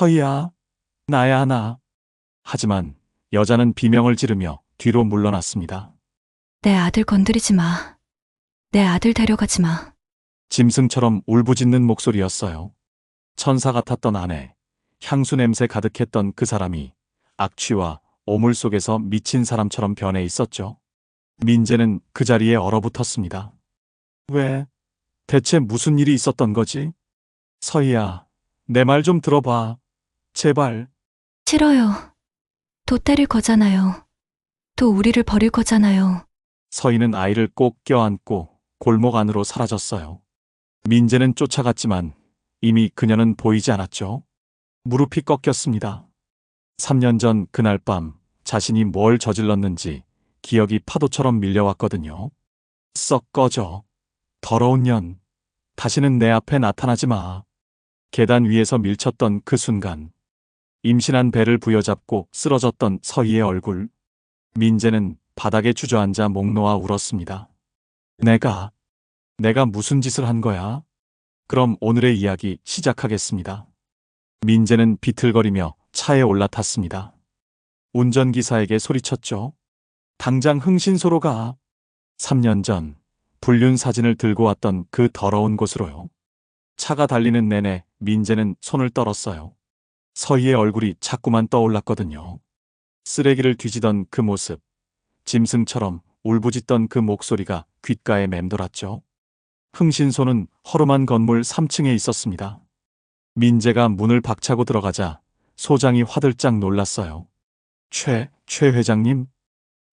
서희야, 나야 나. 하지만 여자는 비명을 지르며 뒤로 물러났습니다. 내 아들 건드리지 마. 내 아들 데려가지 마. 짐승처럼 울부짖는 목소리였어요. 천사 같았던 아내, 향수 냄새 가득했던 그 사람이 악취와 오물 속에서 미친 사람처럼 변해 있었죠. 민재는 그 자리에 얼어붙었습니다. 왜? 대체 무슨 일이 있었던 거지? 서희야, 내 말 좀 들어봐. 제발. 싫어요. 도 때릴 거잖아요. 도 우리를 버릴 거잖아요. 서희는 아이를 꼭 껴안고 골목 안으로 사라졌어요. 민재는 쫓아갔지만 이미 그녀는 보이지 않았죠. 무릎이 꺾였습니다. 3년 전 그날 밤 자신이 뭘 저질렀는지 기억이 파도처럼 밀려왔거든요. 썩 꺼져. 더러운 년. 다시는 내 앞에 나타나지 마. 계단 위에서 밀쳤던 그 순간 임신한 배를 부여잡고 쓰러졌던 서희의 얼굴. 민재는 바닥에 주저앉아 목 놓아 울었습니다. 내가 무슨 짓을 한 거야? 그럼 오늘의 이야기 시작하겠습니다. 민재는 비틀거리며 차에 올라탔습니다. 운전기사에게 소리쳤죠. 당장 흥신소로 가. 3년 전 불륜 사진을 들고 왔던 그 더러운 곳으로요. 차가 달리는 내내 민재는 손을 떨었어요. 서희의 얼굴이 자꾸만 떠올랐거든요. 쓰레기를 뒤지던 그 모습, 짐승처럼 울부짖던 그 목소리가 귓가에 맴돌았죠. 흥신소는 허름한 건물 3층에 있었습니다. 민재가 문을 박차고 들어가자 소장이 화들짝 놀랐어요. 최 회장님?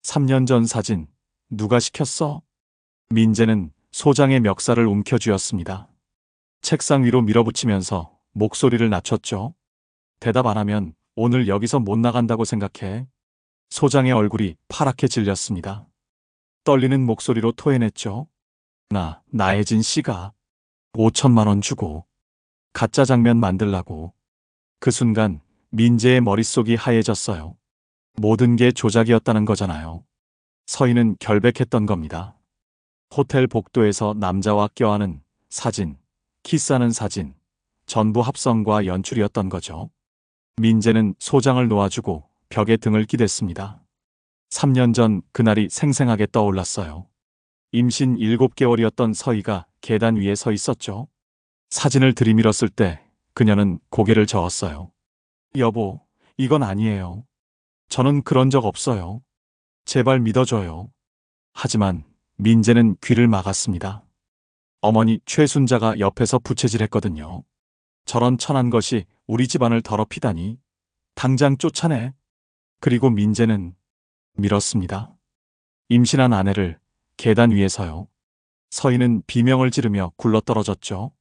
3년 전 사진 누가 시켰어? 민재는 소장의 멱살을 움켜쥐었습니다. 책상 위로 밀어붙이면서 목소리를 낮췄죠. 대답 안 하면 오늘 여기서 못 나간다고 생각해. 소장의 얼굴이 파랗게 질렸습니다. 떨리는 목소리로 토해냈죠. 나혜진 씨가 5천만 원 주고 가짜 장면 만들라고. 그 순간 민재의 머릿속이 하얘졌어요. 모든 게 조작이었다는 거잖아요. 서희는 결백했던 겁니다. 호텔 복도에서 남자와 껴안은 사진, 키스하는 사진, 전부 합성과 연출이었던 거죠. 민재는 소장을 놓아주고 벽에 등을 기댔습니다. 3년 전 그날이 생생하게 떠올랐어요. 임신 7개월이었던 서희가 계단 위에 서 있었죠. 사진을 들이밀었을 때 그녀는 고개를 저었어요. 여보, 이건 아니에요. 저는 그런 적 없어요. 제발 믿어줘요. 하지만 민재는 귀를 막았습니다. 어머니 최순자가 옆에서 부채질했거든요. 저런 천한 것이 우리 집안을 더럽히다니. 당장 쫓아내. 그리고 민재는 밀었습니다. 임신한 아내를 계단 위에서요. 서희는 비명을 지르며 굴러떨어졌죠.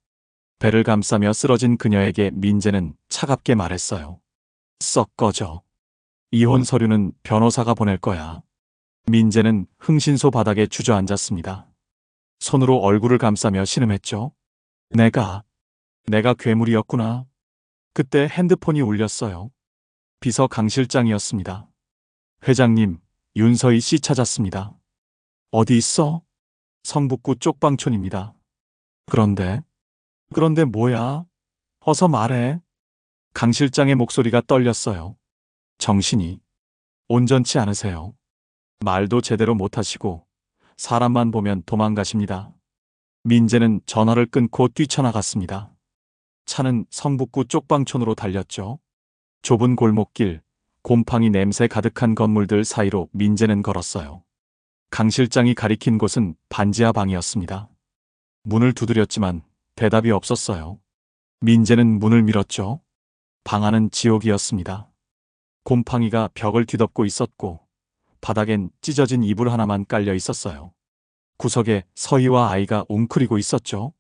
배를 감싸며 쓰러진 그녀에게 민재는 차갑게 말했어요. 썩 꺼져. 이혼 서류는 변호사가 보낼 거야. 민재는 흥신소 바닥에 주저앉았습니다. 손으로 얼굴을 감싸며 신음했죠. 내가 괴물이었구나. 그때 핸드폰이 울렸어요. 비서 강 실장이었습니다. 회장님, 윤서희 씨 찾았습니다. 어디 있어? 성북구 쪽방촌입니다. 그런데 뭐야? 어서 말해. 강 실장의 목소리가 떨렸어요. 정신이 온전치 않으세요. 말도 제대로 못하시고 사람만 보면 도망가십니다. 민재는 전화를 끊고 뛰쳐나갔습니다. 차는 성북구 쪽방촌으로 달렸죠. 좁은 골목길, 곰팡이 냄새 가득한 건물들 사이로 민재는 걸었어요. 강 실장이 가리킨 곳은 반지하 방이었습니다. 문을 두드렸지만 대답이 없었어요. 민재는 문을 밀었죠. 방 안은 지옥이었습니다. 곰팡이가 벽을 뒤덮고 있었고 바닥엔 찢어진 이불 하나만 깔려 있었어요. 구석에 서희와 아이가 웅크리고 있었죠.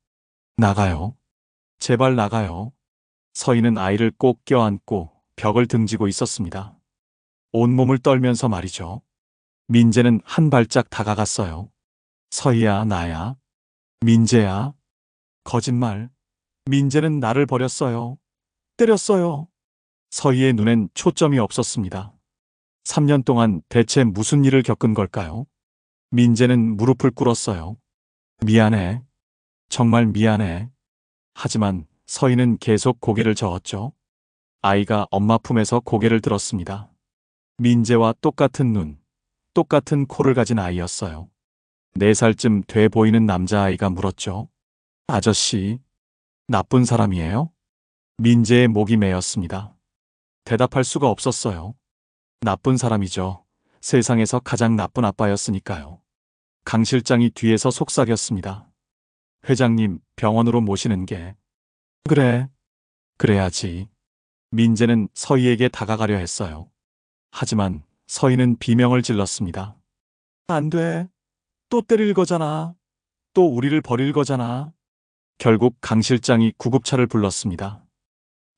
나가요. 제발 나가요. 서희는 아이를 꼭 껴안고 벽을 등지고 있었습니다. 온몸을 떨면서 말이죠. 민재는 한 발짝 다가갔어요. 서희야, 나야. 민재야. 거짓말. 민재는 나를 버렸어요. 때렸어요. 서희의 눈엔 초점이 없었습니다. 3년 동안 대체 무슨 일을 겪은 걸까요? 민재는 무릎을 꿇었어요. 미안해. 정말 미안해. 하지만 서희는 계속 고개를 저었죠. 아이가 엄마 품에서 고개를 들었습니다. 민재와 똑같은 눈, 똑같은 코를 가진 아이였어요. 4살쯤 돼 보이는 남자아이가 물었죠. 아저씨, 나쁜 사람이에요? 민재의 목이 메었습니다. 대답할 수가 없었어요. 나쁜 사람이죠. 세상에서 가장 나쁜 아빠였으니까요. 강 실장이 뒤에서 속삭였습니다. 회장님, 병원으로 모시는 게. 그래, 그래야지. 민재는 서희에게 다가가려 했어요. 하지만 서희는 비명을 질렀습니다. 안 돼. 또 때릴 거잖아. 또 우리를 버릴 거잖아. 결국 강 실장이 구급차를 불렀습니다.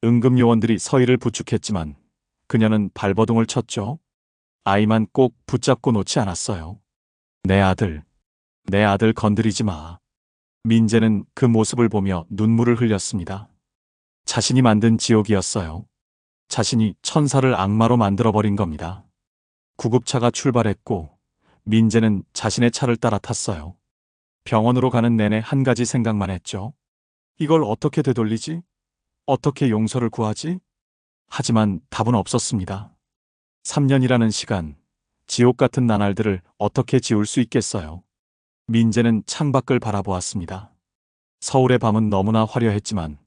응급요원들이 서희를 부축했지만 그녀는 발버둥을 쳤죠. 아이만 꼭 붙잡고 놓지 않았어요. 내 아들 건드리지 마. 민재는 그 모습을 보며 눈물을 흘렸습니다. 자신이 만든 지옥이었어요. 자신이 천사를 악마로 만들어버린 겁니다. 구급차가 출발했고 민재는 자신의 차를 따라 탔어요. 병원으로 가는 내내 한 가지 생각만 했죠. 이걸 어떻게 되돌리지? 어떻게 용서를 구하지? 하지만 답은 없었습니다. 3년이라는 시간, 지옥 같은 나날들을 어떻게 지울 수 있겠어요? 민재는 창밖을 바라보았습니다. 서울의 밤은 너무나 화려했지만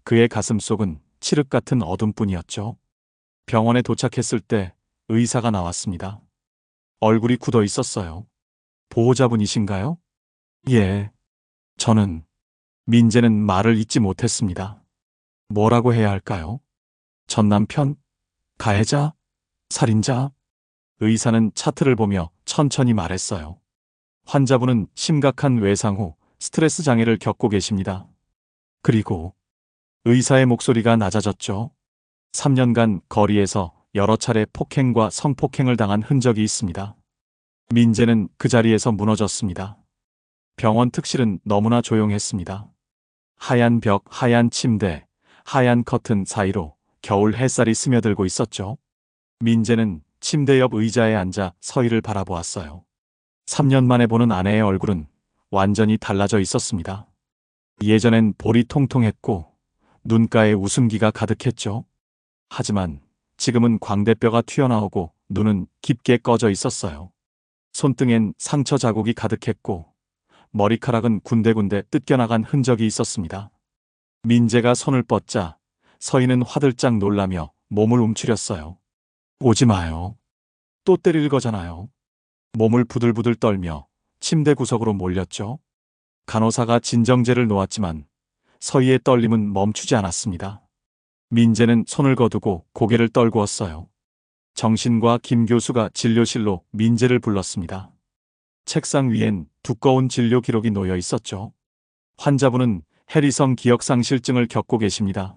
그의 가슴 속은 칠흑 같은 어둠뿐이었죠. 병원에 도착했을 때 의사가 나왔습니다. 얼굴이 굳어 있었어요. 보호자분이신가요? 예. 민재는 말을 잇지 못했습니다. 뭐라고 해야 할까요? 전 남편? 가해자? 살인자? 의사는 차트를 보며 천천히 말했어요. 환자분은 심각한 외상 후 스트레스 장애를 겪고 계십니다. 그리고 의사의 목소리가 낮아졌죠. 3년간 거리에서 여러 차례 폭행과 성폭행을 당한 흔적이 있습니다. 민재는 그 자리에서 무너졌습니다. 병원 특실은 너무나 조용했습니다. 하얀 벽, 하얀 침대, 하얀 커튼 사이로 겨울 햇살이 스며들고 있었죠. 민재는 침대 옆 의자에 앉아 서희를 바라보았어요. 3년 만에 보는 아내의 얼굴은 완전히 달라져 있었습니다. 예전엔 볼이 통통했고 눈가에 웃음기가 가득했죠. 하지만 지금은 광대뼈가 튀어나오고 눈은 깊게 꺼져 있었어요. 손등엔 상처 자국이 가득했고 머리카락은 군데군데 뜯겨나간 흔적이 있었습니다. 민재가 손을 뻗자 서희는 화들짝 놀라며 몸을 움츠렸어요. 오지 마요. 또 때릴 거잖아요. 몸을 부들부들 떨며 침대 구석으로 몰렸죠. 간호사가 진정제를 놓았지만 서희의 떨림은 멈추지 않았습니다. 민재는 손을 거두고 고개를 떨구었어요. 정신과 김 교수가 진료실로 민재를 불렀습니다. 책상 위엔 두꺼운 진료 기록이 놓여 있었죠. 환자분은 해리성 기억상실증을 겪고 계십니다.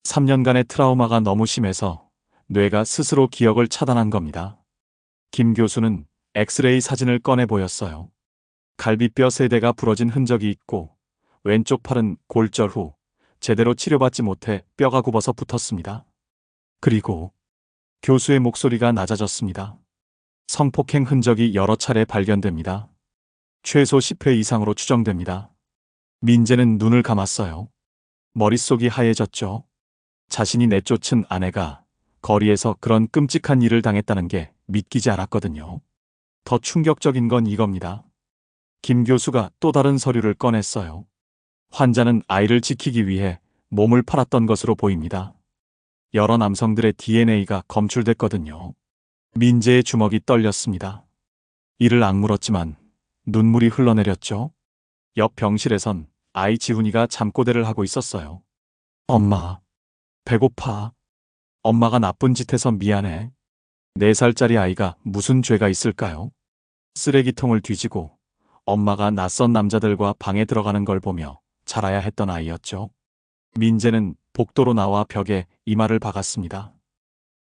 3년간의 트라우마가 너무 심해서 뇌가 스스로 기억을 차단한 겁니다. 김 교수는 엑스레이 사진을 꺼내 보였어요. 갈비뼈 3대가 부러진 흔적이 있고 왼쪽 팔은 골절 후 제대로 치료받지 못해 뼈가 굽어서 붙었습니다. 그리고 교수의 목소리가 낮아졌습니다. 성폭행 흔적이 여러 차례 발견됩니다. 최소 10회 이상으로 추정됩니다. 민재는 눈을 감았어요. 머릿속이 하얘졌죠. 자신이 내쫓은 아내가 거리에서 그런 끔찍한 일을 당했다는 게 믿기지 않았거든요. 더 충격적인 건 이겁니다. 김 교수가 또 다른 서류를 꺼냈어요. 환자는 아이를 지키기 위해 몸을 팔았던 것으로 보입니다. 여러 남성들의 DNA가 검출됐거든요. 민재의 주먹이 떨렸습니다. 이를 악물었지만 눈물이 흘러내렸죠. 옆 병실에선 아이 지훈이가 잠꼬대를 하고 있었어요. 엄마, 배고파. 엄마가 나쁜 짓 해서 미안해. 4살짜리 아이가 무슨 죄가 있을까요? 쓰레기통을 뒤지고 엄마가 낯선 남자들과 방에 들어가는 걸 보며 자라야 했던 아이였죠. 민재는 복도로 나와 벽에 이마를 박았습니다.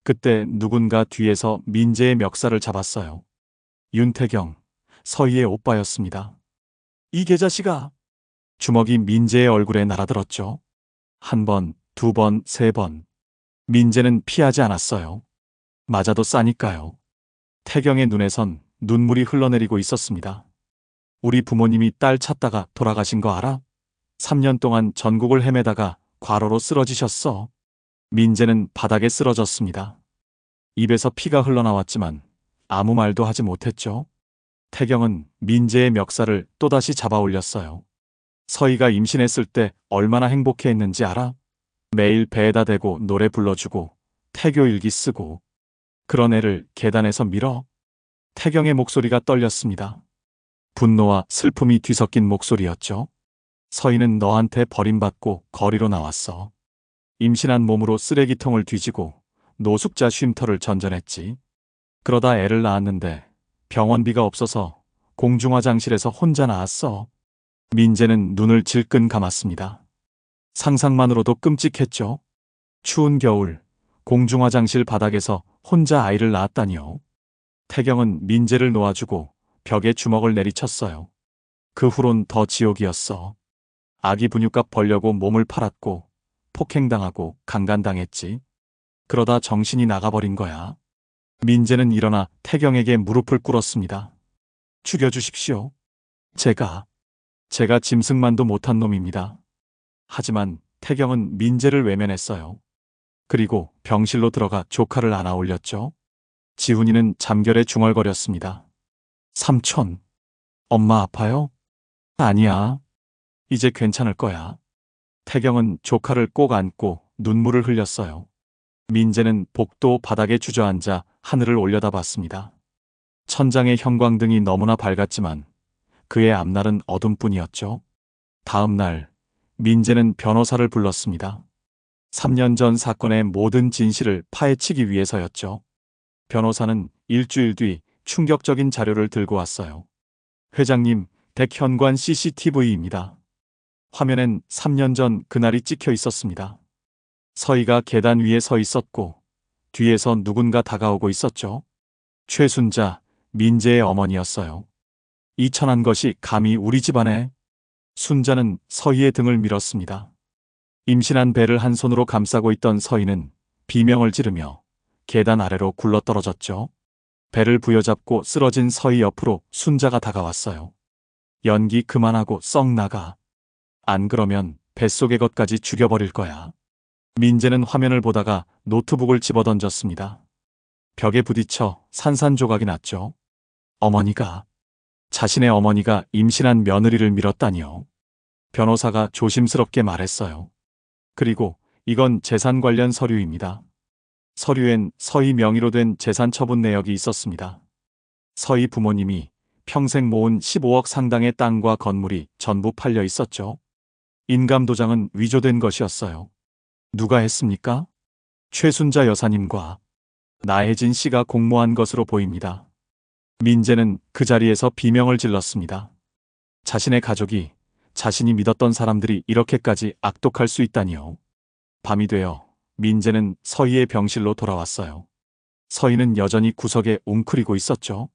그때 누군가 뒤에서 민재의 멱살을 잡았어요. 윤태경, 서희의 오빠였습니다. 이 개자식아! 주먹이 민재의 얼굴에 날아들었죠. 1번, 2번, 3번. 민재는 피하지 않았어요. 맞아도 싸니까요. 태경의 눈에선 눈물이 흘러내리고 있었습니다. 우리 부모님이 딸 찾다가 돌아가신 거 알아? 3년 동안 전국을 헤매다가 과로로 쓰러지셨어. 민재는 바닥에 쓰러졌습니다. 입에서 피가 흘러나왔지만 아무 말도 하지 못했죠. 태경은 민재의 멱살을 또다시 잡아 올렸어요. 서희가 임신했을 때 얼마나 행복해했는지 알아? 매일 배에다 대고 노래 불러주고 태교 일기 쓰고 그런 애를 계단에서 밀어? 태경의 목소리가 떨렸습니다. 분노와 슬픔이 뒤섞인 목소리였죠. 서희는 너한테 버림받고 거리로 나왔어. 임신한 몸으로 쓰레기통을 뒤지고 노숙자 쉼터를 전전했지. 그러다 애를 낳았는데 병원비가 없어서 공중화장실에서 혼자 낳았어. 민재는 눈을 질끈 감았습니다. 상상만으로도 끔찍했죠. 추운 겨울 공중화장실 바닥에서 혼자 아이를 낳았다니요. 태경은 민재를 놓아주고 벽에 주먹을 내리쳤어요. 그 후론 더 지옥이었어. 아기 분유값 벌려고 몸을 팔았고 폭행당하고 강간당했지. 그러다 정신이 나가버린 거야. 민재는 일어나 태경에게 무릎을 꿇었습니다. 죽여주십시오. 제가 짐승만도 못한 놈입니다. 하지만 태경은 민재를 외면했어요. 그리고 병실로 들어가 조카를 안아 올렸죠. 지훈이는 잠결에 중얼거렸습니다. 삼촌, 엄마 아파요? 아니야. 이제 괜찮을 거야. 태경은 조카를 꼭 안고 눈물을 흘렸어요. 민재는 복도 바닥에 주저앉아 하늘을 올려다봤습니다. 천장의 형광등이 너무나 밝았지만 그의 앞날은 어둠뿐이었죠. 다음 날 민재는 변호사를 불렀습니다. 3년 전 사건의 모든 진실을 파헤치기 위해서였죠. 변호사는 일주일 뒤 충격적인 자료를 들고 왔어요. 회장님, 댁 현관 CCTV입니다. 화면엔 3년 전 그날이 찍혀 있었습니다. 서희가 계단 위에 서 있었고 뒤에서 누군가 다가오고 있었죠. 최순자, 민재의 어머니였어요. 이 천한 것이 감히 우리 집안에. 순자는 서희의 등을 밀었습니다. 임신한 배를 한 손으로 감싸고 있던 서희는 비명을 지르며 계단 아래로 굴러떨어졌죠. 배를 부여잡고 쓰러진 서희 옆으로 순자가 다가왔어요. 연기 그만하고 썩 나가. 안 그러면 뱃속의 것까지 죽여버릴 거야. 민재는 화면을 보다가 노트북을 집어던졌습니다. 벽에 부딪혀 산산조각이 났죠. 자신의 어머니가 임신한 며느리를 밀었다니요. 변호사가 조심스럽게 말했어요. 그리고 이건 재산 관련 서류입니다. 서류엔 서희 명의로 된 재산 처분 내역이 있었습니다. 서희 부모님이 평생 모은 15억 상당의 땅과 건물이 전부 팔려 있었죠. 인감도장은 위조된 것이었어요. 누가 했습니까? 최순자 여사님과 나혜진 씨가 공모한 것으로 보입니다. 민재는 그 자리에서 비명을 질렀습니다. 자신의 가족이, 자신이 믿었던 사람들이 이렇게까지 악독할 수 있다니요. 밤이 되어 민재는 서희의 병실로 돌아왔어요. 서희는 여전히 구석에 웅크리고 있었죠.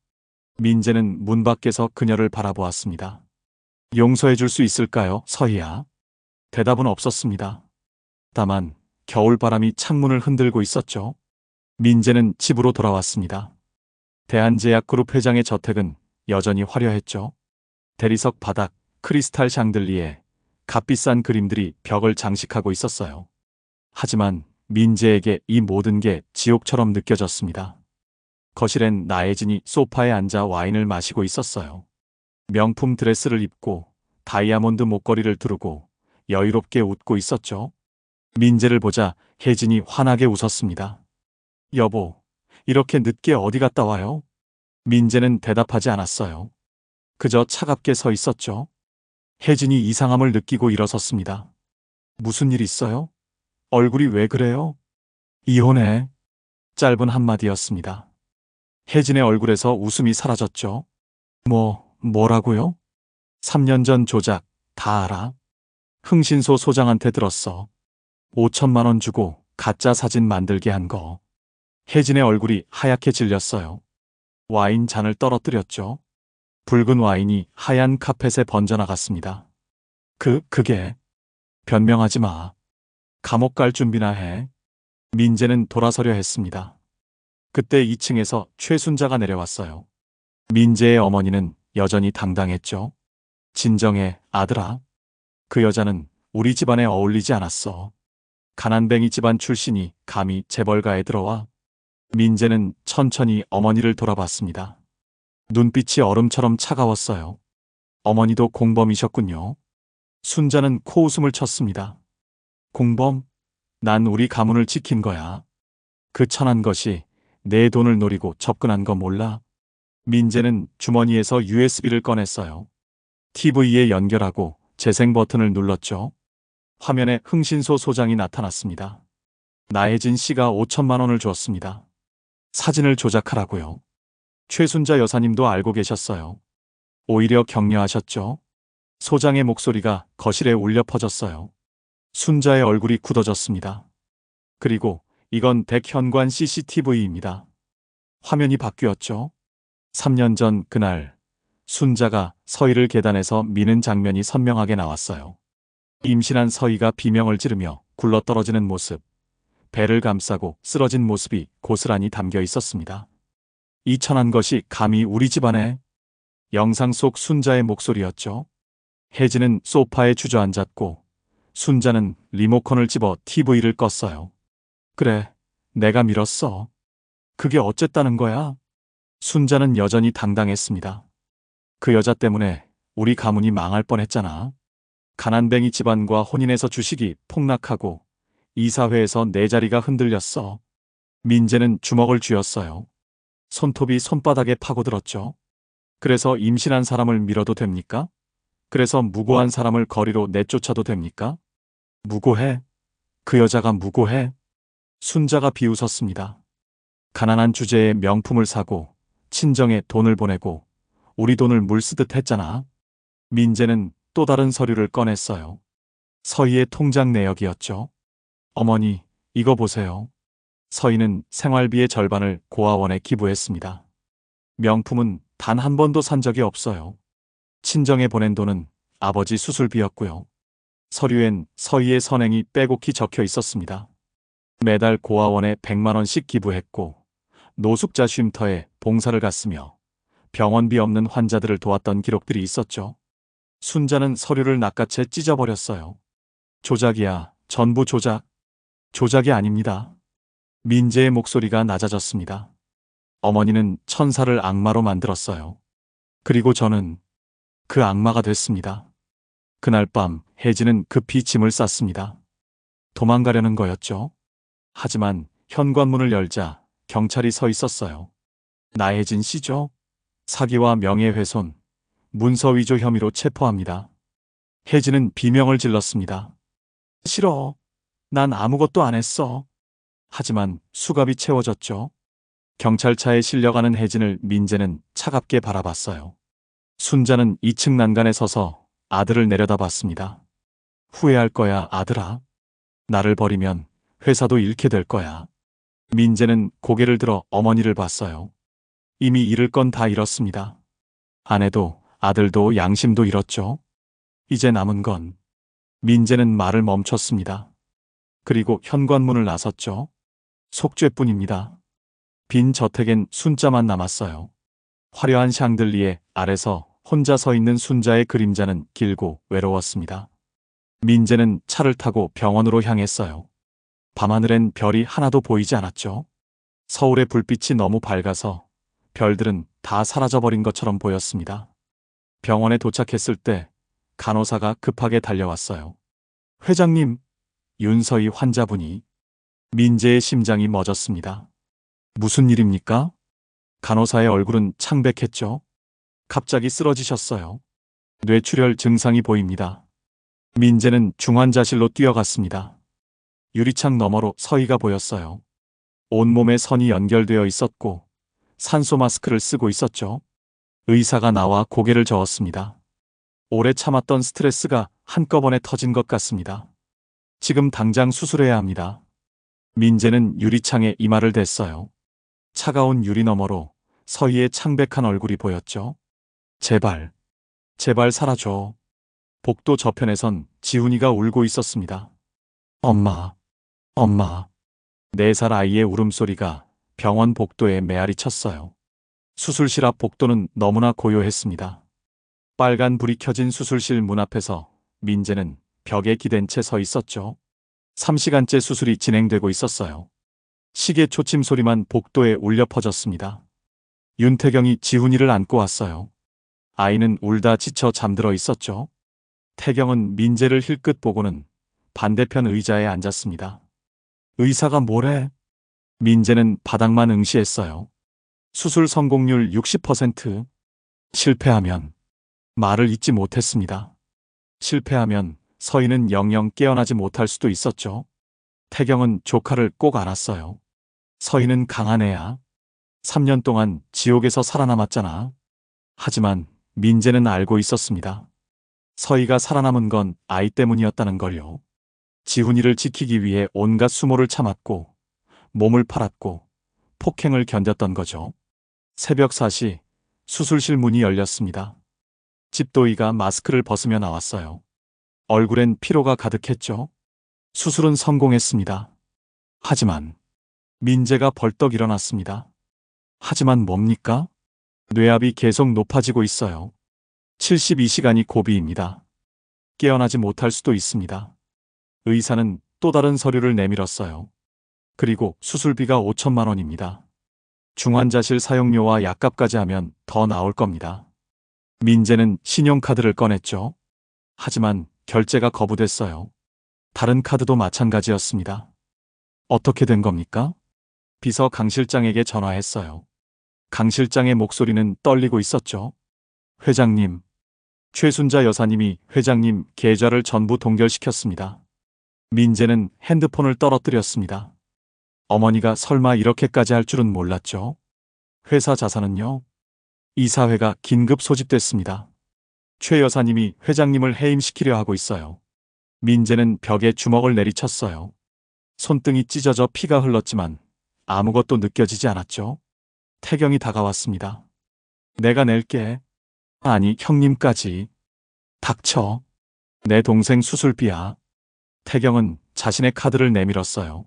민재는 문 밖에서 그녀를 바라보았습니다. 용서해 줄 수 있을까요, 서희야? 대답은 없었습니다. 다만 겨울바람이 창문을 흔들고 있었죠. 민재는 집으로 돌아왔습니다. 대한제약그룹 회장의 저택은 여전히 화려했죠. 대리석 바닥, 크리스탈 샹들리에 값비싼 그림들이 벽을 장식하고 있었어요. 하지만 민재에게 이 모든 게 지옥처럼 느껴졌습니다. 거실엔 나혜진이 소파에 앉아 와인을 마시고 있었어요. 명품 드레스를 입고 다이아몬드 목걸이를 두르고 여유롭게 웃고 있었죠. 민재를 보자 혜진이 환하게 웃었습니다. 여보, 이렇게 늦게 어디 갔다 와요? 민재는 대답하지 않았어요. 그저 차갑게 서 있었죠. 혜진이 이상함을 느끼고 일어섰습니다. 무슨 일 있어요? 얼굴이 왜 그래요? 이혼해. 짧은 한마디였습니다. 혜진의 얼굴에서 웃음이 사라졌죠. 뭐라고요? 3년 전 조작, 다 알아. 흥신소 소장한테 들었어. 5천만 원 주고 가짜 사진 만들게 한 거. 혜진의 얼굴이 하얗게 질렸어요. 와인 잔을 떨어뜨렸죠. 붉은 와인이 하얀 카펫에 번져나갔습니다. 그게. 변명하지 마. 감옥 갈 준비나 해. 민재는 돌아서려 했습니다. 그때 2층에서 최순자가 내려왔어요. 민재의 어머니는 여전히 당당했죠. 진정해, 아들아. 그 여자는 우리 집안에 어울리지 않았어. 가난뱅이 집안 출신이 감히 재벌가에 들어와. 민재는 천천히 어머니를 돌아봤습니다. 눈빛이 얼음처럼 차가웠어요. 어머니도 공범이셨군요. 순자는 코웃음을 쳤습니다. 공범? 난 우리 가문을 지킨 거야. 그 천한 것이 내 돈을 노리고 접근한 거 몰라? 민재는 주머니에서 USB를 꺼냈어요. TV에 연결하고 재생 버튼을 눌렀죠. 화면에 흥신소 소장이 나타났습니다. 나혜진 씨가 5천만 원을 주었습니다. 사진을 조작하라고요. 최순자 여사님도 알고 계셨어요. 오히려 격려하셨죠. 소장의 목소리가 거실에 울려 퍼졌어요. 순자의 얼굴이 굳어졌습니다. 그리고 이건 백현관 CCTV입니다. 화면이 바뀌었죠. 3년 전 그날 순자가 서희를 계단에서 미는 장면이 선명하게 나왔어요. 임신한 서희가 비명을 지르며 굴러떨어지는 모습, 배를 감싸고 쓰러진 모습이 고스란히 담겨 있었습니다. 이 천한 것이 감히 우리 집안에. 영상 속 순자의 목소리였죠. 혜진은 소파에 주저앉았고 순자는 리모컨을 집어 TV를 껐어요. 그래, 내가 밀었어. 그게 어쨌다는 거야? 순자는 여전히 당당했습니다. 그 여자 때문에 우리 가문이 망할 뻔했잖아. 가난뱅이 집안과 혼인해서 주식이 폭락하고 이사회에서 내 자리가 흔들렸어. 민재는 주먹을 쥐었어요. 손톱이 손바닥에 파고들었죠. 그래서 임신한 사람을 밀어도 됩니까? 그래서 무고한 사람을 거리로 내쫓아도 됩니까? 무고해? 그 여자가 무고해? 순자가 비웃었습니다. 가난한 주제에 명품을 사고 친정에 돈을 보내고 우리 돈을 물쓰듯 했잖아. 민재는 또 다른 서류를 꺼냈어요. 서희의 통장 내역이었죠. 어머니, 이거 보세요. 서희는 생활비의 절반을 고아원에 기부했습니다. 명품은 단 한 번도 산 적이 없어요. 친정에 보낸 돈은 아버지 수술비였고요. 서류엔 서희의 선행이 빼곡히 적혀 있었습니다. 매달 고아원에 100만 원씩 기부했고 노숙자 쉼터에 봉사를 갔으며 병원비 없는 환자들을 도왔던 기록들이 있었죠. 순자는 서류를 낚아채 찢어버렸어요. 조작이야, 전부 조작. 조작이 아닙니다. 민재의 목소리가 낮아졌습니다. 어머니는 천사를 악마로 만들었어요. 그리고 저는 그 악마가 됐습니다. 그날 밤 혜진은 급히 짐을 쌌습니다. 도망가려는 거였죠. 하지만 현관문을 열자 경찰이 서 있었어요. 나혜진 씨죠? 사기와 명예훼손, 문서위조 혐의로 체포합니다. 혜진은 비명을 질렀습니다. 싫어. 난 아무것도 안 했어. 하지만 수갑이 채워졌죠. 경찰차에 실려가는 혜진을 민재는 차갑게 바라봤어요. 순자는 2층 난간에 서서 아들을 내려다봤습니다. 후회할 거야, 아들아. 나를 버리면 회사도 잃게 될 거야. 민재는 고개를 들어 어머니를 봤어요. 이미 잃을 건 다 잃었습니다. 아내도 아들도 양심도 잃었죠. 이제 남은 건. 민재는 말을 멈췄습니다. 그리고 현관문을 나섰죠. 속죄뿐입니다. 빈 저택엔 순자만 남았어요. 화려한 샹들리에 아래서 혼자 서 있는 순자의 그림자는 길고 외로웠습니다. 민재는 차를 타고 병원으로 향했어요. 밤하늘엔 별이 하나도 보이지 않았죠. 서울의 불빛이 너무 밝아서 별들은 다 사라져버린 것처럼 보였습니다. 병원에 도착했을 때 간호사가 급하게 달려왔어요. 회장님, 윤서희 환자분이. 민재의 심장이 멎었습니다. 무슨 일입니까? 간호사의 얼굴은 창백했죠. 갑자기 쓰러지셨어요. 뇌출혈 증상이 보입니다. 민재는 중환자실로 뛰어갔습니다. 유리창 너머로 서희가 보였어요. 온몸에 선이 연결되어 있었고 산소 마스크를 쓰고 있었죠. 의사가 나와 고개를 저었습니다. 오래 참았던 스트레스가 한꺼번에 터진 것 같습니다. 지금 당장 수술해야 합니다. 민재는 유리창에 이마를 댔어요. 차가운 유리 너머로 서희의 창백한 얼굴이 보였죠. 제발, 제발 사라져. 복도 저편에선 지훈이가 울고 있었습니다. 엄마, 엄마. 4살 아이의 울음소리가 병원 복도에 메아리 쳤어요. 수술실 앞 복도는 너무나 고요했습니다. 빨간 불이 켜진 수술실 문 앞에서 민재는 벽에 기댄 채 서 있었죠. 3시간째 수술이 진행되고 있었어요. 시계 초침 소리만 복도에 울려 퍼졌습니다. 윤태경이 지훈이를 안고 왔어요. 아이는 울다 지쳐 잠들어 있었죠. 태경은 민재를 힐끗 보고는 반대편 의자에 앉았습니다. 의사가 뭐래? 민재는 바닥만 응시했어요. 수술 성공률 60%. 실패하면 말을 잇지 못했습니다. 실패하면 서희는 영영 깨어나지 못할 수도 있었죠. 태경은 조카를 꼭 안았어요. 서희는 강한 애야. 3년 동안 지옥에서 살아남았잖아. 하지만 민재는 알고 있었습니다. 서희가 살아남은 건 아이 때문이었다는 걸요. 지훈이를 지키기 위해 온갖 수모를 참았고 몸을 팔았고 폭행을 견뎠던 거죠. 새벽 4시 수술실 문이 열렸습니다. 집도이가 마스크를 벗으며 나왔어요. 얼굴엔 피로가 가득했죠. 수술은 성공했습니다. 하지만 민재가 벌떡 일어났습니다. 하지만 뭡니까? 뇌압이 계속 높아지고 있어요. 72시간이 고비입니다. 깨어나지 못할 수도 있습니다. 의사는 또 다른 서류를 내밀었어요. 그리고 수술비가 5천만 원입니다. 중환자실 사용료와 약값까지 하면 더 나올 겁니다. 민재는 신용카드를 꺼냈죠. 하지만 결제가 거부됐어요. 다른 카드도 마찬가지였습니다. 어떻게 된 겁니까? 비서 강 실장에게 전화했어요. 강 실장의 목소리는 떨리고 있었죠. 회장님, 최순자 여사님이 회장님 계좌를 전부 동결시켰습니다. 민재는 핸드폰을 떨어뜨렸습니다. 어머니가 설마 이렇게까지 할 줄은 몰랐죠. 회사 자산은요? 이사회가 긴급 소집됐습니다. 최 여사님이 회장님을 해임시키려 하고 있어요. 민재는 벽에 주먹을 내리쳤어요. 손등이 찢어져 피가 흘렀지만 아무것도 느껴지지 않았죠. 태경이 다가왔습니다. 내가 낼게. 아니, 형님까지. 닥쳐. 내 동생 수술비야. 태경은 자신의 카드를 내밀었어요.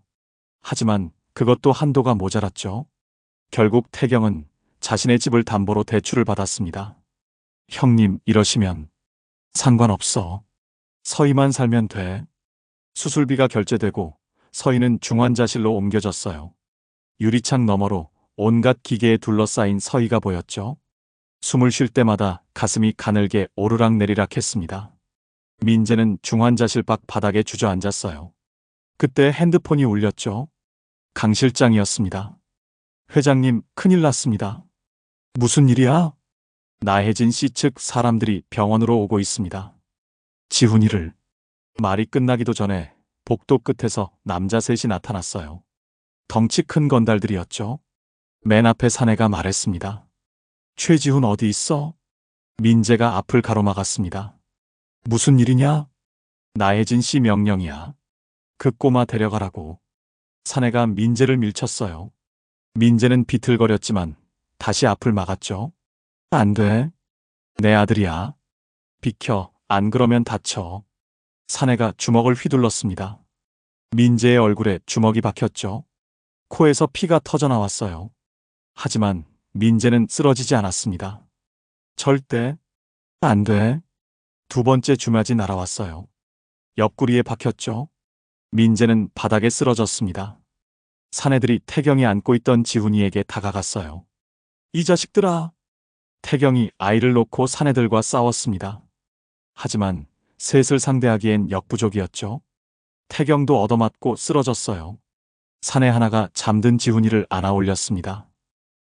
하지만 그것도 한도가 모자랐죠. 결국 태경은 자신의 집을 담보로 대출을 받았습니다. 형님, 이러시면 상관없어. 서희만 살면 돼. 수술비가 결제되고 서희는 중환자실로 옮겨졌어요. 유리창 너머로 온갖 기계에 둘러싸인 서희가 보였죠. 숨을 쉴 때마다 가슴이 가늘게 오르락 내리락 했습니다. 민재는 중환자실 밖 바닥에 주저앉았어요. 그때 핸드폰이 울렸죠. 강 실장이었습니다. 회장님, 큰일 났습니다. 무슨 일이야? 나혜진 씨 측 사람들이 병원으로 오고 있습니다. 지훈이를. 말이 끝나기도 전에 복도 끝에서 남자 셋이 나타났어요. 덩치 큰 건달들이었죠. 맨 앞에 사내가 말했습니다. 최지훈 어디 있어? 민재가 앞을 가로막았습니다. 무슨 일이냐? 나혜진 씨 명령이야. 그 꼬마 데려가라고. 사내가 민재를 밀쳤어요. 민재는 비틀거렸지만 다시 앞을 막았죠. 안 돼. 내 아들이야. 비켜. 안 그러면 다쳐. 사내가 주먹을 휘둘렀습니다. 민재의 얼굴에 주먹이 박혔죠. 코에서 피가 터져나왔어요. 하지만 민재는 쓰러지지 않았습니다. 절대 안 돼. 두 번째 주먹이 날아왔어요. 옆구리에 박혔죠. 민재는 바닥에 쓰러졌습니다. 사내들이 태경이 안고 있던 지훈이에게 다가갔어요. 이 자식들아. 태경이 아이를 놓고 사내들과 싸웠습니다. 하지만 셋을 상대하기엔 역부족이었죠. 태경도 얻어맞고 쓰러졌어요. 사내 하나가 잠든 지훈이를 안아 올렸습니다.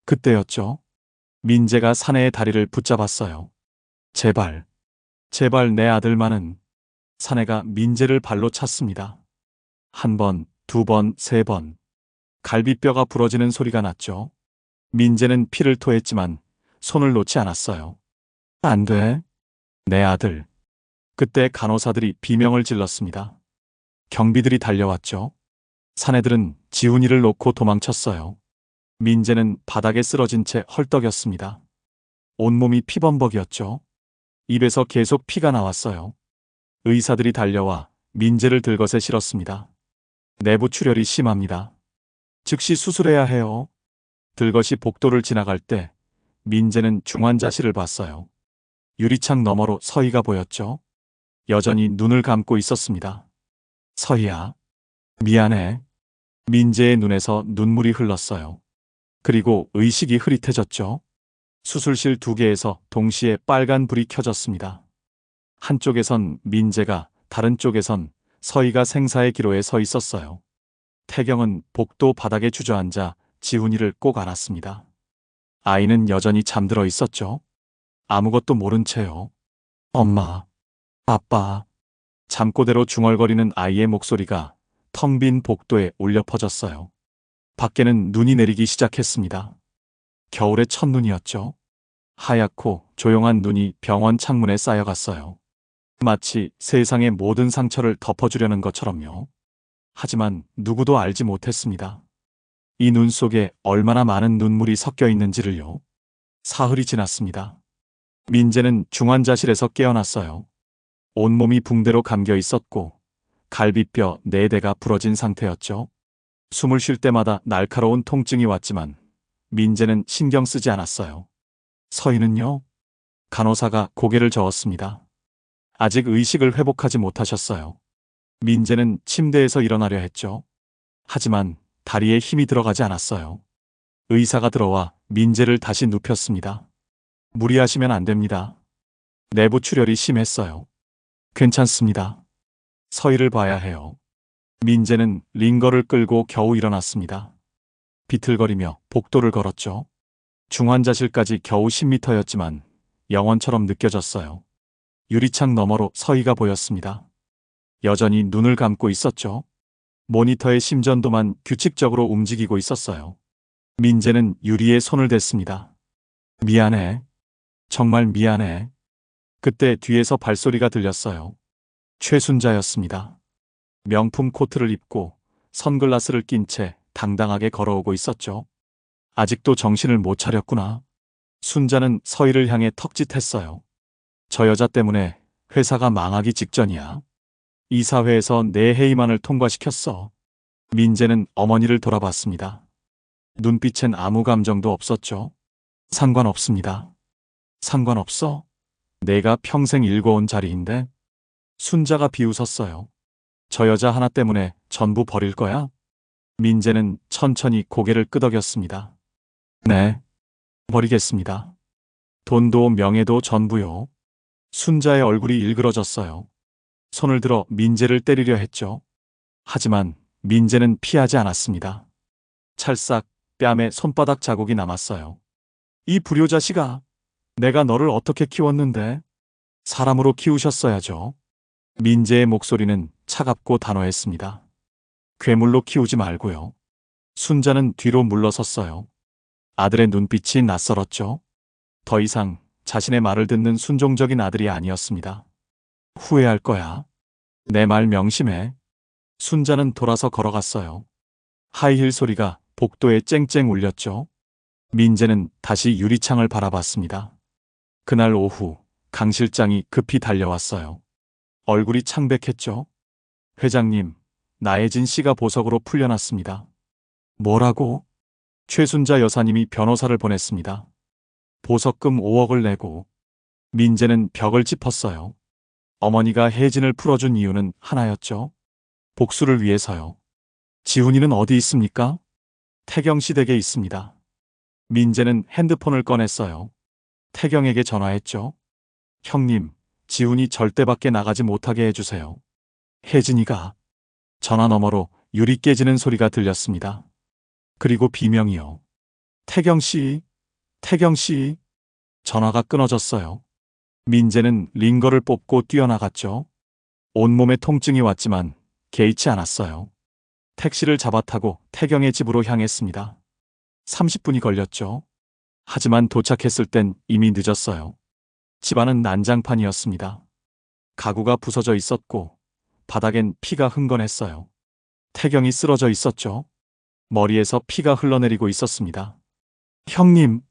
그때였죠. 민재가 사내의 다리를 붙잡았어요. 제발, 제발 내 아들만은. 사내가 민재를 발로 찼습니다. 한 번, 두 번, 세 번. 갈비뼈가 부러지는 소리가 났죠. 민재는 피를 토했지만 손을 놓지 않았어요. 안 돼. 내 아들. 그때 간호사들이 비명을 질렀습니다. 경비들이 달려왔죠. 사내들은 지훈이를 놓고 도망쳤어요. 민재는 바닥에 쓰러진 채 헐떡였습니다. 온몸이 피범벅이었죠. 입에서 계속 피가 나왔어요. 의사들이 달려와 민재를 들것에 실었습니다. 내부 출혈이 심합니다. 즉시 수술해야 해요. 들것이 복도를 지나갈 때 민재는 중환자실을 봤어요. 유리창 너머로 서희가 보였죠. 여전히 눈을 감고 있었습니다. 서희야. 미안해. 민재의 눈에서 눈물이 흘렀어요. 그리고 의식이 흐릿해졌죠. 수술실 두 개에서 동시에 빨간 불이 켜졌습니다. 한쪽에선 민재가, 다른 쪽에선 서희가 생사의 기로에 서 있었어요. 태경은 복도 바닥에 주저앉아 지훈이를 꼭 안았습니다. 아이는 여전히 잠들어 있었죠. 아무것도 모른 채요. 엄마, 아빠. 잠꼬대로 중얼거리는 아이의 목소리가 텅 빈 복도에 울려 퍼졌어요. 밖에는 눈이 내리기 시작했습니다. 겨울의 첫눈이었죠. 하얗고 조용한 눈이 병원 창문에 쌓여갔어요. 마치 세상의 모든 상처를 덮어주려는 것처럼요. 하지만 누구도 알지 못했습니다. 이 눈 속에 얼마나 많은 눈물이 섞여 있는지를요. 사흘이 지났습니다. 민재는 중환자실에서 깨어났어요. 온몸이 붕대로 감겨 있었고 갈비뼈 4대가 부러진 상태였죠. 숨을 쉴 때마다 날카로운 통증이 왔지만 민재는 신경 쓰지 않았어요. 서희는요? 간호사가 고개를 저었습니다. 아직 의식을 회복하지 못하셨어요. 민재는 침대에서 일어나려 했죠. 하지만 다리에 힘이 들어가지 않았어요. 의사가 들어와 민재를 다시 눕혔습니다. 무리하시면 안 됩니다. 내부 출혈이 심했어요. 괜찮습니다. 서희를 봐야 해요. 민재는 링거를 끌고 겨우 일어났습니다. 비틀거리며 복도를 걸었죠. 중환자실까지 겨우 10m였지만 영원처럼 느껴졌어요. 유리창 너머로 서희가 보였습니다. 여전히 눈을 감고 있었죠. 모니터의 심전도만 규칙적으로 움직이고 있었어요. 민재는 유리에 손을 댔습니다. 미안해. 정말 미안해. 그때 뒤에서 발소리가 들렸어요. 최순자였습니다. 명품 코트를 입고 선글라스를 낀 채 당당하게 걸어오고 있었죠. 아직도 정신을 못 차렸구나. 순자는 서희를 향해 턱짓했어요. 저 여자 때문에 회사가 망하기 직전이야. 이사회에서 내 회의만을 통과시켰어. 민재는 어머니를 돌아봤습니다. 눈빛엔 아무 감정도 없었죠. 상관없습니다. 상관없어? 내가 평생 일궈온 자리인데. 순자가 비웃었어요. 저 여자 하나 때문에 전부 버릴 거야? 민재는 천천히 고개를 끄덕였습니다. 네, 버리겠습니다. 돈도 명예도 전부요. 순자의 얼굴이 일그러졌어요. 손을 들어 민재를 때리려 했죠. 하지만 민재는 피하지 않았습니다. 찰싹 뺨에 손바닥 자국이 남았어요. 이 불효자식아, 내가 너를 어떻게 키웠는데? 사람으로 키우셨어야죠. 민재의 목소리는 차갑고 단호했습니다. 괴물로 키우지 말고요. 순자는 뒤로 물러섰어요. 아들의 눈빛이 낯설었죠. 더 이상 자신의 말을 듣는 순종적인 아들이 아니었습니다. 후회할 거야. 내 말 명심해. 순자는 돌아서 걸어갔어요. 하이힐 소리가 복도에 쨍쨍 울렸죠. 민재는 다시 유리창을 바라봤습니다. 그날 오후 강 실장이 급히 달려왔어요. 얼굴이 창백했죠. 회장님, 나혜진 씨가 보석으로 풀려났습니다. 뭐라고? 최순자 여사님이 변호사를 보냈습니다. 보석금 5억을 내고. 민재는 벽을 짚었어요. 어머니가 혜진을 풀어준 이유는 하나였죠. 복수를 위해서요. 지훈이는 어디 있습니까? 태경 씨 댁에 있습니다. 민재는 핸드폰을 꺼냈어요. 태경에게 전화했죠. 형님, 지훈이 절대 밖에 나가지 못하게 해주세요. 혜진이가. 전화 너머로 유리 깨지는 소리가 들렸습니다. 그리고 비명이요. 태경씨, 태경씨. 전화가 끊어졌어요. 민재는 링거를 뽑고 뛰어나갔죠. 온몸에 통증이 왔지만 개의치 않았어요. 택시를 잡아타고 태경의 집으로 향했습니다. 30분이 걸렸죠. 하지만 도착했을 땐 이미 늦었어요. 집안은 난장판이었습니다. 가구가 부서져 있었고 바닥엔 피가 흥건했어요. 태경이 쓰러져 있었죠. 머리에서 피가 흘러내리고 있었습니다. 형님!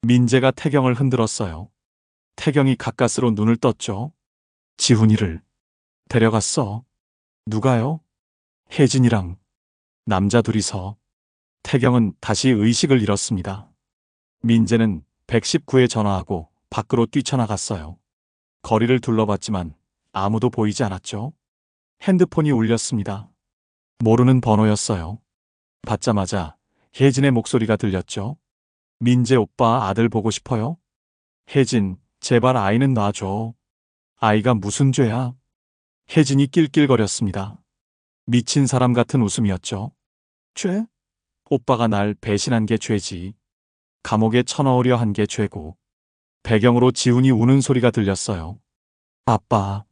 민재가 태경을 흔들었어요. 태경이 가까스로 눈을 떴죠. 지훈이를 데려갔어. 누가요? 혜진이랑 남자 둘이서. 태경은 다시 의식을 잃었습니다. 민재는 119에 전화하고 밖으로 뛰쳐나갔어요. 거리를 둘러봤지만 아무도 보이지 않았죠. 핸드폰이 울렸습니다. 모르는 번호였어요. 받자마자 혜진의 목소리가 들렸죠. 민재 오빠 아들 보고 싶어요? 혜진, 제발 아이는 놔줘. 아이가 무슨 죄야? 혜진이 낄낄거렸습니다. 미친 사람 같은 웃음이었죠. 죄? 오빠가 날 배신한 게 죄지. 감옥에 쳐넣으려 한 게 죄고. 배경으로 지훈이 우는 소리가 들렸어요. 아빠,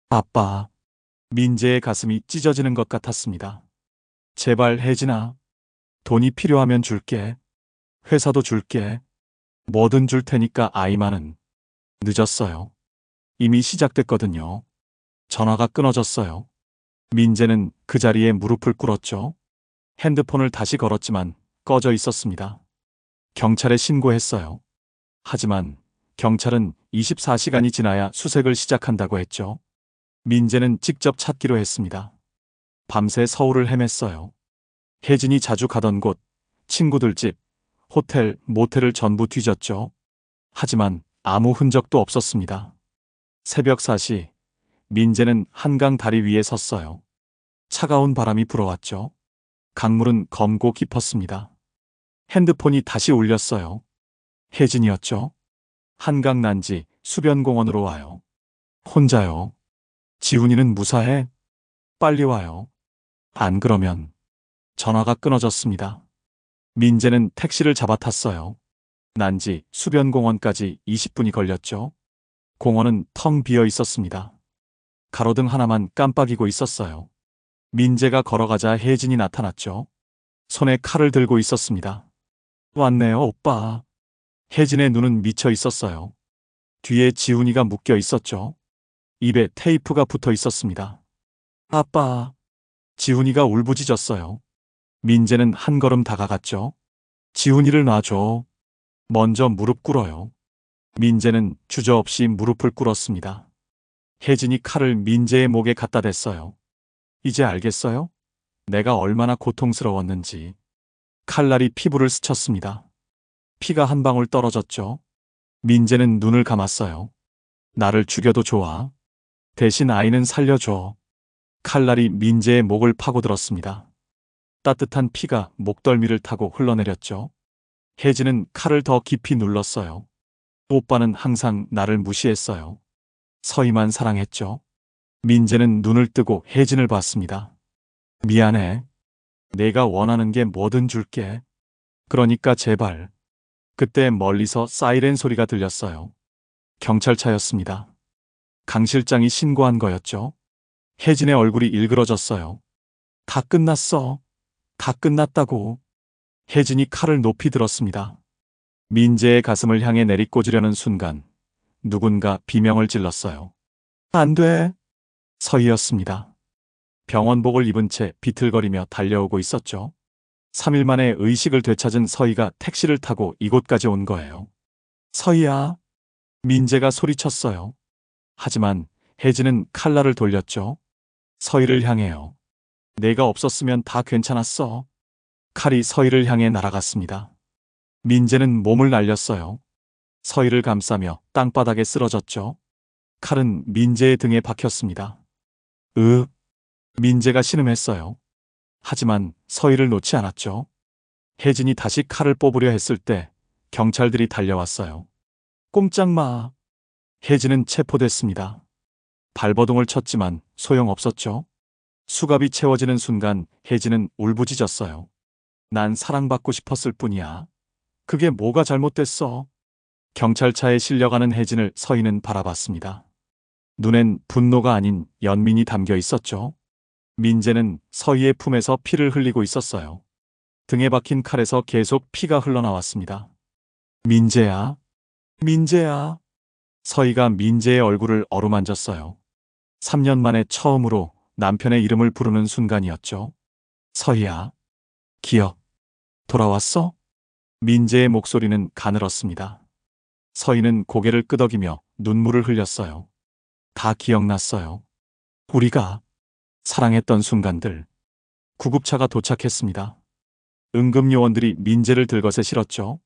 아빠. 민재의 가슴이 찢어지는 것 같았습니다. 제발 혜진아. 돈이 필요하면 줄게. 회사도 줄게. 뭐든 줄 테니까 아이만은. 늦었어요. 이미 시작됐거든요. 전화가 끊어졌어요. 민재는 그 자리에 무릎을 꿇었죠. 핸드폰을 다시 걸었지만 꺼져 있었습니다. 경찰에 신고했어요. 하지만 경찰은 24시간이 지나야 수색을 시작한다고 했죠. 민재는 직접 찾기로 했습니다. 밤새 서울을 헤맸어요. 혜진이 자주 가던 곳, 친구들 집, 호텔, 모텔을 전부 뒤졌죠. 하지만 아무 흔적도 없었습니다. 새벽 4시, 민재는 한강 다리 위에 섰어요. 차가운 바람이 불어왔죠. 강물은 검고 깊었습니다. 핸드폰이 다시 울렸어요. 혜진이었죠. 한강 난지 수변공원으로 와요. 혼자요. 지훈이는 무사해. 빨리 와요. 안 그러면. 전화가 끊어졌습니다. 민재는 택시를 잡아탔어요. 난지 수변공원까지 20분이 걸렸죠. 공원은 텅 비어 있었습니다. 가로등 하나만 깜빡이고 있었어요. 민재가 걸어가자 혜진이 나타났죠. 손에 칼을 들고 있었습니다. 왔네요, 오빠. 혜진의 눈은 미쳐 있었어요. 뒤에 지훈이가 묶여 있었죠. 입에 테이프가 붙어 있었습니다. 아빠. 지훈이가 울부짖었어요. 민재는 한 걸음 다가갔죠. 지훈이를 놔줘. 먼저 무릎 꿇어요. 민재는 주저없이 무릎을 꿇었습니다. 혜진이 칼을 민재의 목에 갖다 댔어요. 이제 알겠어요? 내가 얼마나 고통스러웠는지. 칼날이 피부를 스쳤습니다. 피가 한 방울 떨어졌죠. 민재는 눈을 감았어요. 나를 죽여도 좋아. 대신 아이는 살려줘. 칼날이 민재의 목을 파고들었습니다. 따뜻한 피가 목덜미를 타고 흘러내렸죠. 혜진은 칼을 더 깊이 눌렀어요. 오빠는 항상 나를 무시했어요. 서희만 사랑했죠. 민재는 눈을 뜨고 혜진을 봤습니다. 미안해. 내가 원하는 게 뭐든 줄게. 그러니까 제발. 그때 멀리서 사이렌 소리가 들렸어요. 경찰차였습니다. 강 실장이 신고한 거였죠. 혜진의 얼굴이 일그러졌어요. 다 끝났어. 다 끝났다고. 혜진이 칼을 높이 들었습니다. 민재의 가슴을 향해 내리꽂으려는 순간 누군가 비명을 질렀어요. 안 돼. 서희였습니다. 병원복을 입은 채 비틀거리며 달려오고 있었죠. 3일 만에 의식을 되찾은 서희가 택시를 타고 이곳까지 온 거예요. 서희야. 민재가 소리쳤어요. 하지만 혜진은 칼날을 돌렸죠. 서희를 향해요. 내가 없었으면 다 괜찮았어. 칼이 서희를 향해 날아갔습니다. 민재는 몸을 날렸어요. 서희를 감싸며 땅바닥에 쓰러졌죠. 칼은 민재의 등에 박혔습니다. 민재가 신음했어요. 하지만 서희를 놓지 않았죠. 혜진이 다시 칼을 뽑으려 했을 때 경찰들이 달려왔어요. 꼼짝 마. 혜진은 체포됐습니다. 발버둥을 쳤지만 소용없었죠. 수갑이 채워지는 순간 혜진은 울부짖었어요. 난 사랑받고 싶었을 뿐이야. 그게 뭐가 잘못됐어? 경찰차에 실려가는 혜진을 서희는 바라봤습니다. 눈엔 분노가 아닌 연민이 담겨 있었죠. 민재는 서희의 품에서 피를 흘리고 있었어요. 등에 박힌 칼에서 계속 피가 흘러나왔습니다. 민재야, 민재야. 서희가 민재의 얼굴을 어루만졌어요. 3년 만에 처음으로 남편의 이름을 부르는 순간이었죠. 서희야, 기억, 돌아왔어? 민재의 목소리는 가늘었습니다. 서희는 고개를 끄덕이며 눈물을 흘렸어요. 다 기억났어요. 우리가 사랑했던 순간들. 구급차가 도착했습니다. 응급요원들이 민재를 들것에 실었죠.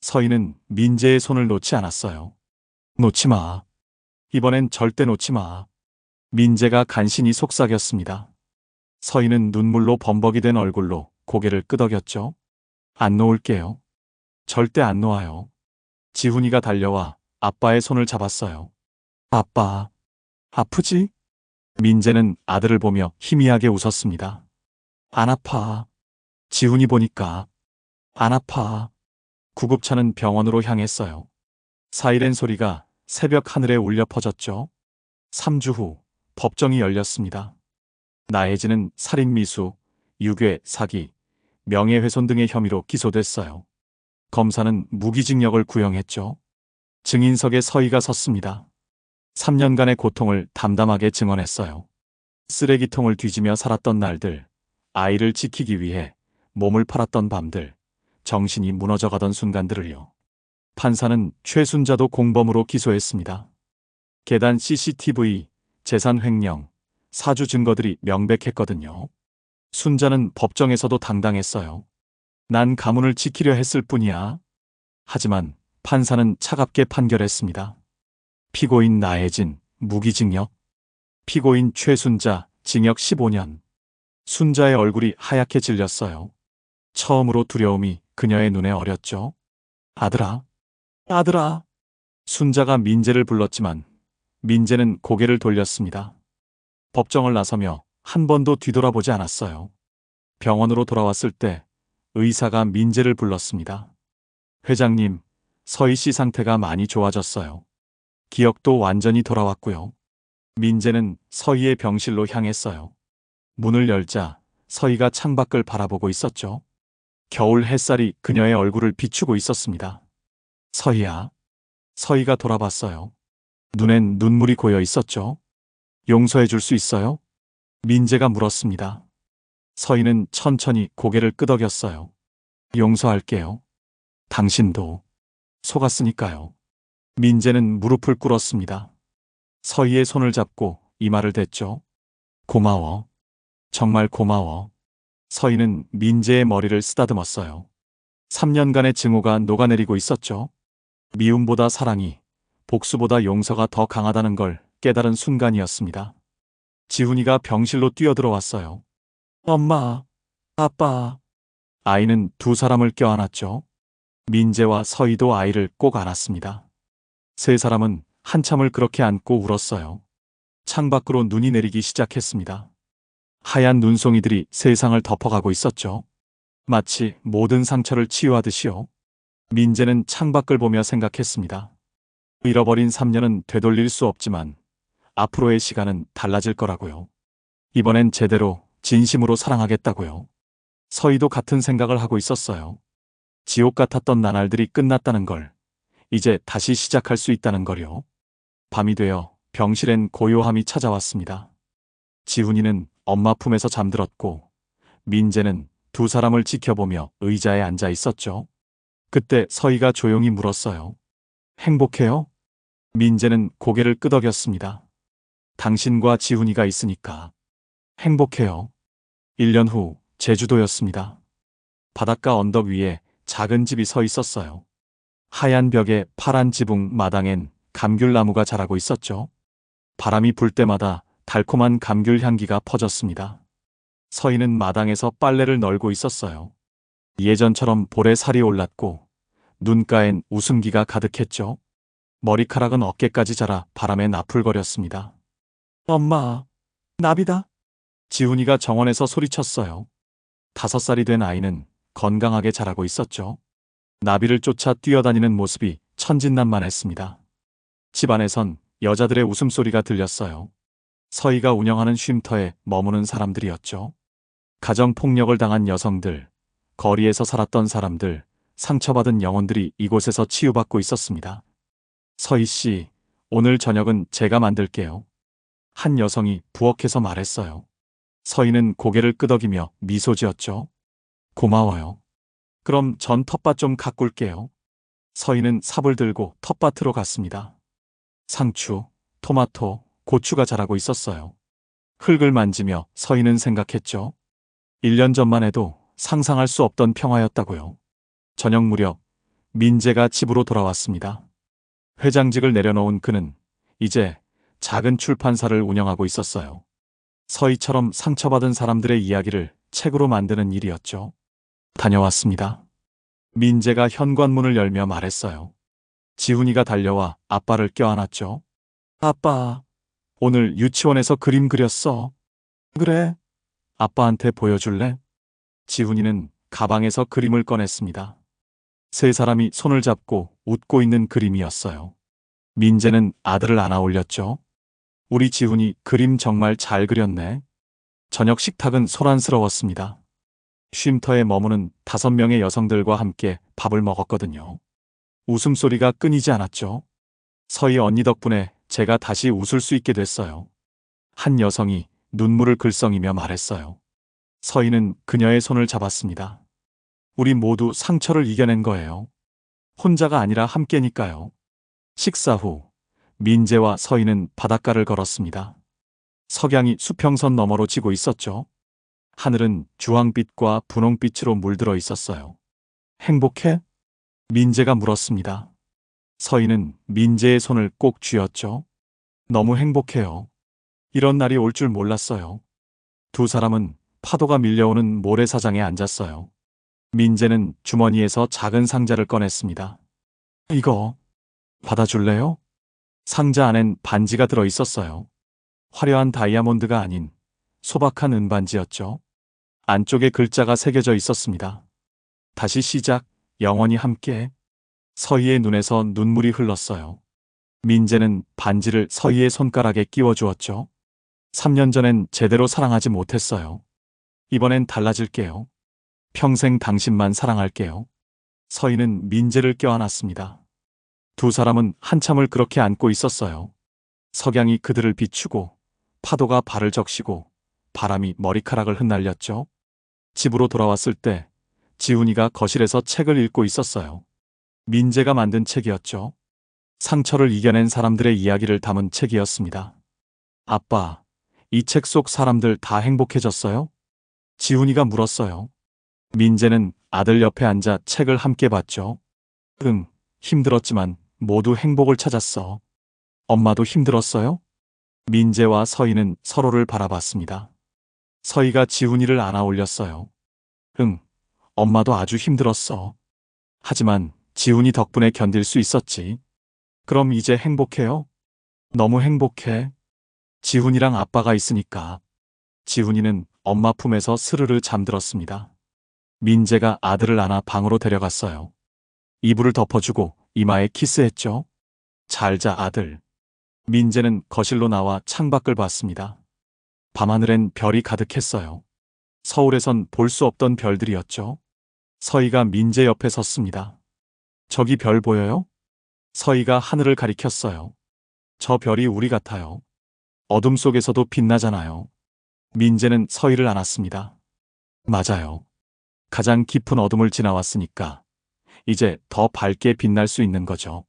서희는 민재의 손을 놓지 않았어요. 놓지 마. 이번엔 절대 놓지 마. 민재가 간신히 속삭였습니다. 서희는 눈물로 범벅이 된 얼굴로 고개를 끄덕였죠. 안 놓을게요. 절대 안 놓아요. 지훈이가 달려와 아빠의 손을 잡았어요. 아빠, 아프지? 민재는 아들을 보며 희미하게 웃었습니다. 안 아파. 지훈이 보니까 안 아파. 구급차는 병원으로 향했어요. 사이렌 소리가 새벽 하늘에 울려 퍼졌죠. 3주 후 법정이 열렸습니다. 나혜진은 살인미수, 유괴, 사기, 명예훼손 등의 혐의로 기소됐어요. 검사는 무기징역을 구형했죠. 증인석에 서희가 섰습니다. 3년간의 고통을 담담하게 증언했어요. 쓰레기통을 뒤지며 살았던 날들, 아이를 지키기 위해 몸을 팔았던 밤들, 정신이 무너져가던 순간들을요. 판사는 최순자도 공범으로 기소했습니다. 계단 CCTV, 재산 횡령, 사주 증거들이 명백했거든요. 순자는 법정에서도 당당했어요. 난 가문을 지키려 했을 뿐이야. 하지만 판사는 차갑게 판결했습니다. 피고인 나혜진, 무기징역. 피고인 최순자, 징역 15년. 순자의 얼굴이 하얗게 질렸어요. 처음으로 두려움이 그녀의 눈에 어렸죠. 아들아, 아들아. 순자가 민재를 불렀지만 민재는 고개를 돌렸습니다. 법정을 나서며 한 번도 뒤돌아보지 않았어요. 병원으로 돌아왔을 때 의사가 민재를 불렀습니다. 회장님, 서희 씨 상태가 많이 좋아졌어요. 기억도 완전히 돌아왔고요. 민재는 서희의 병실로 향했어요. 문을 열자 서희가 창밖을 바라보고 있었죠. 겨울 햇살이 그녀의 얼굴을 비추고 있었습니다. 서희야. 서희가 돌아봤어요. 눈엔 눈물이 고여 있었죠. 용서해 줄 수 있어요? 민재가 물었습니다. 서희는 천천히 고개를 끄덕였어요. 용서할게요. 당신도 속았으니까요. 민재는 무릎을 꿇었습니다. 서희의 손을 잡고 이마를 댔죠. 고마워. 정말 고마워. 서희는 민재의 머리를 쓰다듬었어요. 3년간의 증오가 녹아내리고 있었죠. 미움보다 사랑이, 복수보다 용서가 더 강하다는 걸 깨달은 순간이었습니다. 지훈이가 병실로 뛰어들어왔어요. 엄마, 아빠. 아이는 두 사람을 껴안았죠. 민재와 서희도 아이를 꼭 안았습니다. 세 사람은 한참을 그렇게 안고 울었어요. 창밖으로 눈이 내리기 시작했습니다. 하얀 눈송이들이 세상을 덮어가고 있었죠. 마치 모든 상처를 치유하듯이요. 민재는 창밖을 보며 생각했습니다. 잃어버린 3년은 되돌릴 수 없지만 앞으로의 시간은 달라질 거라고요. 이번엔 제대로 진심으로 사랑하겠다고요. 서희도 같은 생각을 하고 있었어요. 지옥 같았던 나날들이 끝났다는 걸, 이제 다시 시작할 수 있다는 걸요. 밤이 되어 병실엔 고요함이 찾아왔습니다. 지훈이는 엄마 품에서 잠들었고 민재는 두 사람을 지켜보며 의자에 앉아 있었죠. 그때 서희가 조용히 물었어요. 행복해요? 민재는 고개를 끄덕였습니다. 당신과 지훈이가 있으니까 행복해요. 1년 후 제주도였습니다. 바닷가 언덕 위에 작은 집이 서 있었어요. 하얀 벽에 파란 지붕, 마당엔 감귤나무가 자라고 있었죠. 바람이 불 때마다 달콤한 감귤 향기가 퍼졌습니다. 서희는 마당에서 빨래를 널고 있었어요. 예전처럼 볼에 살이 올랐고 눈가엔 웃음기가 가득했죠. 머리카락은 어깨까지 자라 바람에 나풀거렸습니다. 엄마, 나비다. 지훈이가 정원에서 소리쳤어요. 5살이 된 아이는 건강하게 자라고 있었죠. 나비를 쫓아 뛰어다니는 모습이 천진난만했습니다. 집안에선 여자들의 웃음소리가 들렸어요. 서희가 운영하는 쉼터에 머무는 사람들이었죠. 가정폭력을 당한 여성들, 거리에서 살았던 사람들, 상처받은 영혼들이 이곳에서 치유받고 있었습니다. 서희 씨, 오늘 저녁은 제가 만들게요. 한 여성이 부엌에서 말했어요. 서희는 고개를 끄덕이며 미소 지었죠. 고마워요. 그럼 전 텃밭 좀 가꿀게요. 서희는 삽을 들고 텃밭으로 갔습니다. 상추, 토마토, 고추가 자라고 있었어요. 흙을 만지며 서희는 생각했죠. 1년 전만 해도 상상할 수 없던 평화였다고요. 저녁 무렵 민재가 집으로 돌아왔습니다. 회장직을 내려놓은 그는 이제 작은 출판사를 운영하고 있었어요. 서희처럼 상처받은 사람들의 이야기를 책으로 만드는 일이었죠. 다녀왔습니다. 민재가 현관문을 열며 말했어요. 지훈이가 달려와 아빠를 껴안았죠. 아빠, 오늘 유치원에서 그림 그렸어. 그래? 아빠한테 보여줄래? 지훈이는 가방에서 그림을 꺼냈습니다. 세 사람이 손을 잡고 웃고 있는 그림이었어요. 민재는 아들을 안아 올렸죠. 우리 지훈이 그림 정말 잘 그렸네. 저녁 식탁은 소란스러웠습니다. 쉼터에 머무는 5명의 여성들과 함께 밥을 먹었거든요. 웃음소리가 끊이지 않았죠. 서희 언니 덕분에 제가 다시 웃을 수 있게 됐어요. 한 여성이 눈물을 글썽이며 말했어요. 서희는 그녀의 손을 잡았습니다. 우리 모두 상처를 이겨낸 거예요. 혼자가 아니라 함께니까요. 식사 후 민재와 서희는 바닷가를 걸었습니다. 석양이 수평선 너머로 지고 있었죠. 하늘은 주황빛과 분홍빛으로 물들어 있었어요. 행복해? 민재가 물었습니다. 서희는 민재의 손을 꼭 쥐었죠. 너무 행복해요. 이런 날이 올 줄 몰랐어요. 두 사람은 파도가 밀려오는 모래사장에 앉았어요. 민재는 주머니에서 작은 상자를 꺼냈습니다. 이거 받아줄래요? 상자 안엔 반지가 들어 있었어요. 화려한 다이아몬드가 아닌 소박한 은반지였죠. 안쪽에 글자가 새겨져 있었습니다. 다시 시작, 영원히 함께. 서희의 눈에서 눈물이 흘렀어요. 민재는 반지를 서희의 손가락에 끼워 주었죠. 3년 전엔 제대로 사랑하지 못했어요. 이번엔 달라질게요. 평생 당신만 사랑할게요. 서희는 민재를 껴안았습니다. 두 사람은 한참을 그렇게 안고 있었어요. 석양이 그들을 비추고 파도가 발을 적시고 바람이 머리카락을 흩날렸죠. 집으로 돌아왔을 때 지훈이가 거실에서 책을 읽고 있었어요. 민재가 만든 책이었죠. 상처를 이겨낸 사람들의 이야기를 담은 책이었습니다. 아빠, 이 책 속 사람들 다 행복해졌어요? 지훈이가 물었어요. 민재는 아들 옆에 앉아 책을 함께 봤죠. 응, 힘들었지만 모두 행복을 찾았어. 엄마도 힘들었어요? 민재와 서희는 서로를 바라봤습니다. 서희가 지훈이를 안아 올렸어요. 응, 엄마도 아주 힘들었어. 하지만 지훈이 덕분에 견딜 수 있었지. 그럼 이제 행복해요? 너무 행복해. 지훈이랑 아빠가 있으니까. 지훈이는 엄마 품에서 스르르 잠들었습니다. 민재가 아들을 안아 방으로 데려갔어요. 이불을 덮어주고 이마에 키스했죠. 잘 자, 아들. 민재는 거실로 나와 창밖을 봤습니다. 밤하늘엔 별이 가득했어요. 서울에선 볼 수 없던 별들이었죠. 서희가 민재 옆에 섰습니다. 저기 별 보여요? 서희가 하늘을 가리켰어요. 저 별이 우리 같아요. 어둠 속에서도 빛나잖아요. 민재는 서희를 안았습니다. 맞아요. 가장 깊은 어둠을 지나왔으니까 이제 더 밝게 빛날 수 있는 거죠.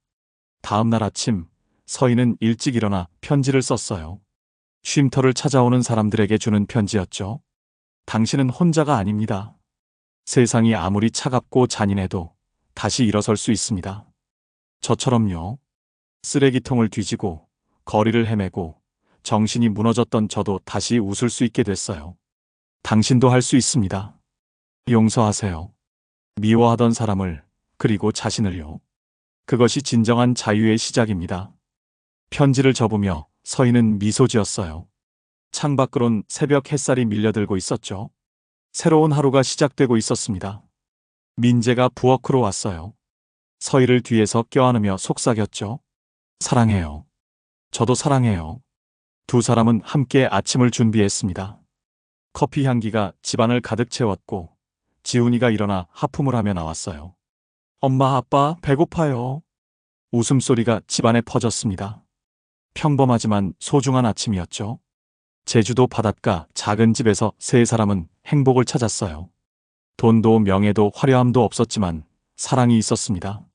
다음 날 아침 서희는 일찍 일어나 편지를 썼어요. 쉼터를 찾아오는 사람들에게 주는 편지였죠. 당신은 혼자가 아닙니다. 세상이 아무리 차갑고 잔인해도 다시 일어설 수 있습니다. 저처럼요. 쓰레기통을 뒤지고 거리를 헤매고 정신이 무너졌던 저도 다시 웃을 수 있게 됐어요. 당신도 할 수 있습니다. 용서하세요. 미워하던 사람을, 그리고 자신을요. 그것이 진정한 자유의 시작입니다. 편지를 접으며 서희는 미소 지었어요. 창밖으론 새벽 햇살이 밀려들고 있었죠. 새로운 하루가 시작되고 있었습니다. 민재가 부엌으로 왔어요. 서희를 뒤에서 껴안으며 속삭였죠. 사랑해요. 저도 사랑해요. 두 사람은 함께 아침을 준비했습니다. 커피 향기가 집안을 가득 채웠고 지훈이가 일어나 하품을 하며 나왔어요. 엄마, 아빠, 배고파요. 웃음소리가 집안에 퍼졌습니다. 평범하지만 소중한 아침이었죠. 제주도 바닷가 작은 집에서 세 사람은 행복을 찾았어요. 돈도 명예도 화려함도 없었지만 사랑이 있었습니다.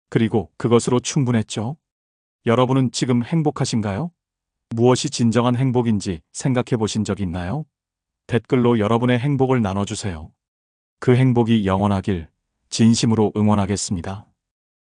그리고 그것으로 충분했죠. 여러분은 지금 행복하신가요? 무엇이 진정한 행복인지 생각해 보신 적 있나요? 댓글로 여러분의 행복을 나눠주세요. 그 행복이 영원하길 진심으로 응원하겠습니다.